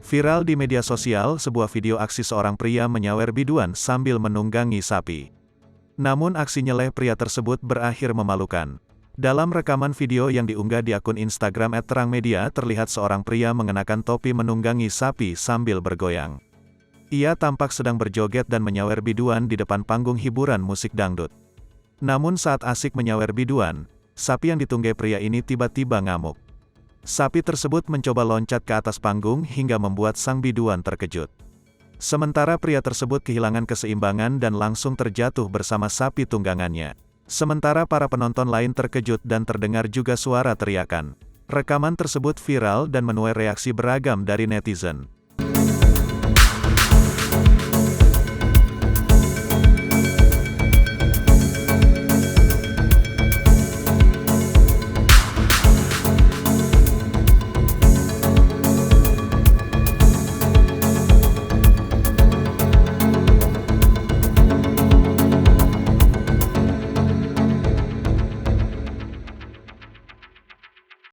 Viral di media sosial, sebuah video aksi seorang pria menyawer biduan sambil menunggangi sapi. Namun aksi nyeleh pria tersebut berakhir memalukan. Dalam rekaman video yang diunggah di akun Instagram @terangmedia terlihat seorang pria mengenakan topi menunggangi sapi sambil bergoyang. Ia tampak sedang berjoget dan menyawer biduan di depan panggung hiburan musik dangdut. Namun saat asik menyawer biduan, sapi yang ditunggai pria ini tiba-tiba ngamuk. Sapi tersebut mencoba loncat ke atas panggung hingga membuat sang biduan terkejut. Sementara pria tersebut kehilangan keseimbangan dan langsung terjatuh bersama sapi tunggangannya. Sementara para penonton lain terkejut dan terdengar juga suara teriakan. Rekaman tersebut viral dan menuai reaksi beragam dari netizen.